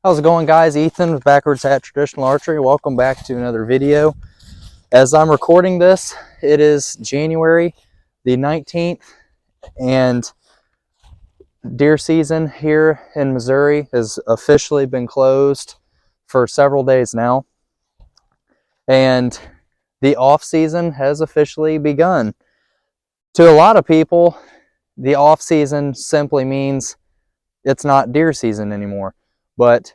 How's it going, guys? Ethan with Backwards Hat Traditional Archery. Welcome back to another video. As I'm recording this, it is January the 19th, and deer season here in Missouri has officially been closed for several days now, and the off season has officially begun. To a lot of people, the off season simply means it's not deer season anymore. But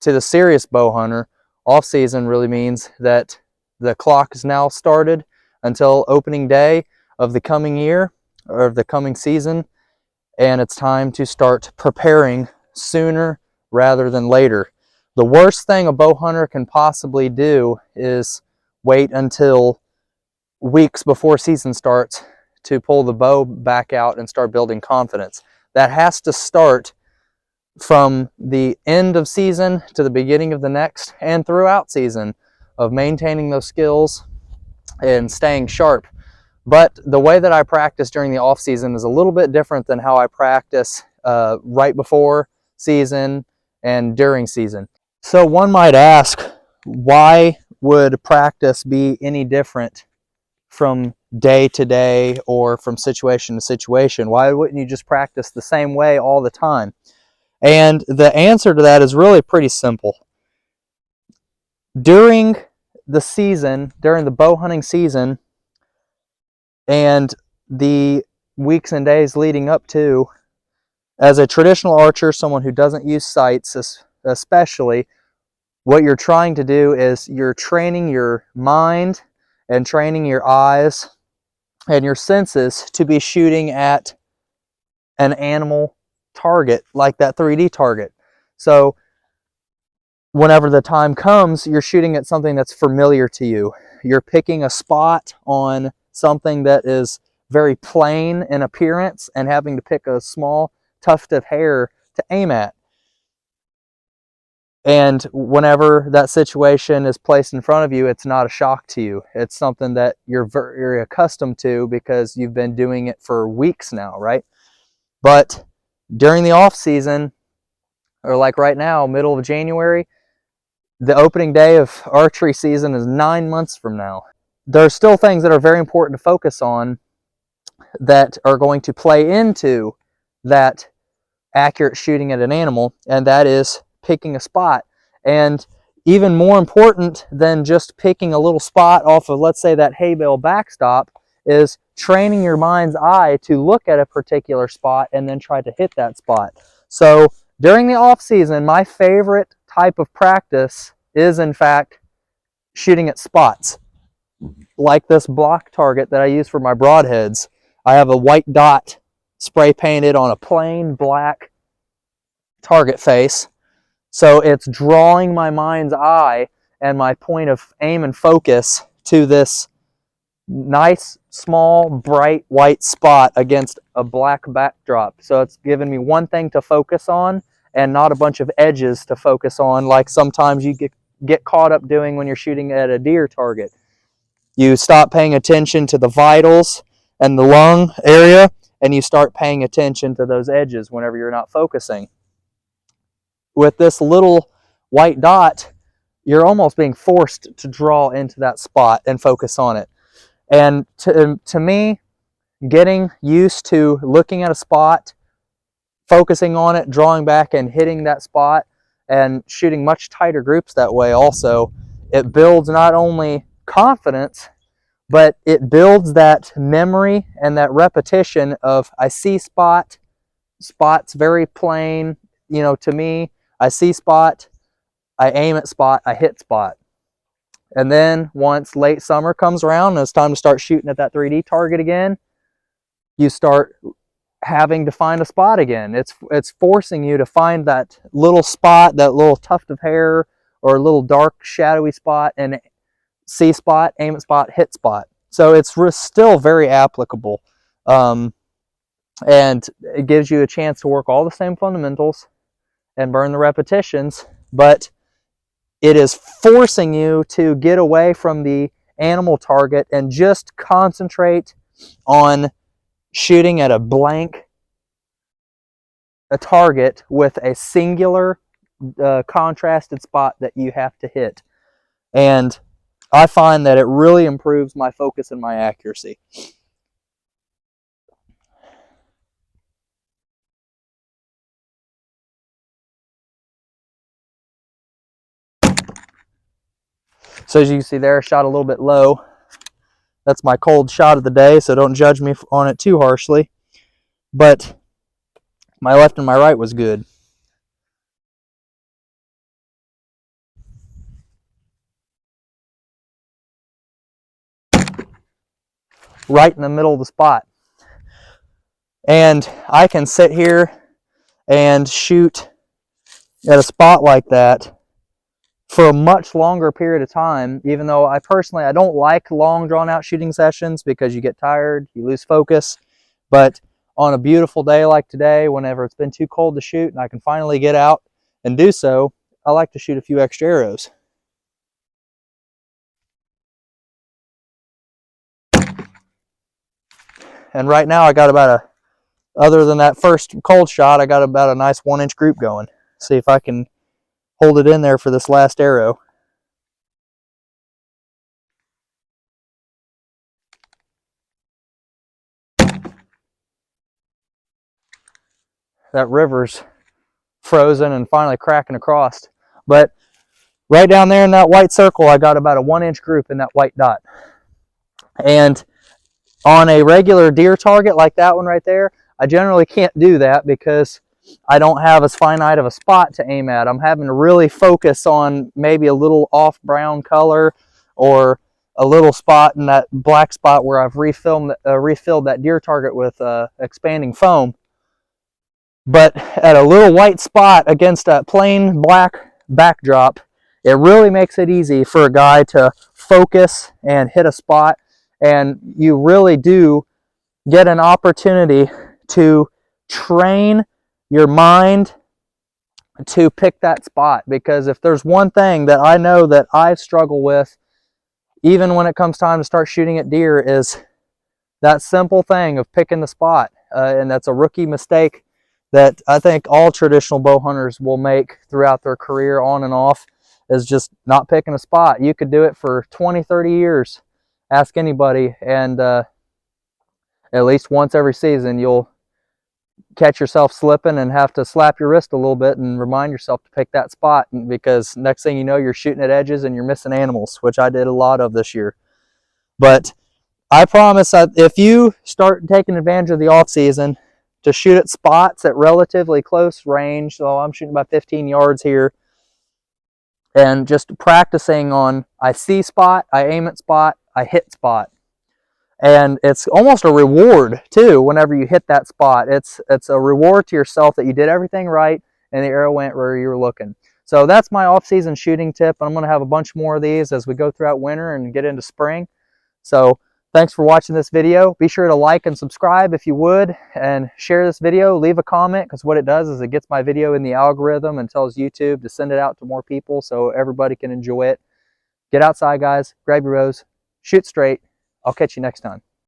to the serious bow hunter, off season really means that the clock is now started until opening day of the coming year or the coming season, and it's time to start preparing sooner rather than later. The worst thing a bow hunter can possibly do is wait until weeks before season starts to pull the bow back out and start building confidence. That has to start from the end of season to the beginning of the next and throughout season, of maintaining those skills and staying sharp. But the way that I practice during the off season is a little bit different than how I practice right before season and during season. So one might ask, why would practice be any different from day to day or from situation to situation? Why wouldn't you just practice the same way all the time? And the answer to that is really pretty simple. During the season, during the bow hunting season, and the weeks and days leading up to, as a traditional archer, someone who doesn't use sights especially, what you're trying to do is you're training your mind and training your eyes and your senses to be shooting at an animal target, like that 3D target. So whenever the time comes, you're shooting at something that's familiar to you. You're picking a spot on something that is very plain in appearance and having to pick a small tuft of hair to aim at. And whenever that situation is placed in front of you, it's not a shock to you. It's something that you're very accustomed to because you've been doing it for weeks now, right? But during the off season, or like right now, middle of January, the opening day of archery season is 9 months from now. There are still things that are very important to focus on that are going to play into that accurate shooting at an animal, and that is picking a spot. And even more important than just picking a little spot off of, let's say, that hay bale backstop, is training your mind's eye to look at a particular spot and then try to hit that spot. So during the off season, my favorite type of practice is, in fact, shooting at spots. Like this block target that I use for my broadheads. I have a white dot spray painted on a plain black target face. So it's drawing my mind's eye and my point of aim and focus to this nice, small, bright white spot against a black backdrop. So it's giving me one thing to focus on and not a bunch of edges to focus on, like sometimes you get caught up doing when you're shooting at a deer target. You stop paying attention to the vitals and the lung area, and you start paying attention to those edges whenever you're not focusing. With this little white dot, you're almost being forced to draw into that spot and focus on it. And to me, getting used to looking at a spot, focusing on it, drawing back and hitting that spot, and shooting much tighter groups that way also, it builds not only confidence, but it builds that memory and that repetition of, I see spot, spot's very plain, you know, to me, I see spot, I aim at spot, I hit spot. And then once late summer comes around and it's time to start shooting at that 3D target again, you start having to find a spot again. It's forcing you to find that little spot, that little tuft of hair, or a little dark shadowy spot, and see spot, aim at spot, hit spot. So it's still very applicable. And it gives you a chance to work all the same fundamentals and burn the repetitions, but it is forcing you to get away from the animal target and just concentrate on shooting at a target with a singular contrasted spot that you have to hit. And I find that it really improves my focus and my accuracy. So as you can see there, I shot a little bit low. That's my cold shot of the day, so don't judge me on it too harshly. But my left and my right was good. Right in the middle of the spot. And I can sit here and shoot at a spot like that for a much longer period of time, even though I don't like long drawn out shooting sessions because you get tired, you lose focus. But on a beautiful day like today, whenever it's been too cold to shoot and I can finally get out and do so, I like to shoot a few extra arrows. And right now I got about other than that first cold shot, I got about a nice 1-inch group going. See if I can hold it in there for this last arrow. That river's frozen and finally cracking across. But right down there in that white circle, I got about a 1-inch group in that white dot. And on a regular deer target like that one right there, I generally can't do that because I don't have as finite of a spot to aim at. I'm having to really focus on maybe a little off brown color or a little spot in that black spot where I've refilled that deer target with expanding foam. But at a little white spot against a plain black backdrop, it really makes it easy for a guy to focus and hit a spot, and you really do get an opportunity to train your mind to pick that spot. Because if there's one thing that I know that I struggle with, even when it comes time to start shooting at deer, is that simple thing of picking the spot. And that's a rookie mistake that I think all traditional bow hunters will make throughout their career on and off, is just not picking a spot. You could do it for 20, 30 years. Ask anybody, and at least once every season you'll catch yourself slipping and have to slap your wrist a little bit and remind yourself to pick that spot, because next thing you know, you're shooting at edges and you're missing animals, which I did a lot of this year. But I promise that if you start taking advantage of the off season to shoot at spots at relatively close range, so I'm shooting about 15 yards here, and just practicing on, I see spot, I aim at spot, I hit spot. And it's almost a reward too whenever you hit that spot. It's a reward to yourself that you did everything right and the arrow went where you were looking. So that's my off-season shooting tip. I'm going to have a bunch more of these as we go throughout winter and get into spring. So thanks for watching this video. Be sure to like and subscribe if you would, and share this video. Leave a comment, because what it does is it gets my video in the algorithm and tells YouTube to send it out to more people so everybody can enjoy it. Get outside, guys. Grab your bows. Shoot straight. I'll catch you next time.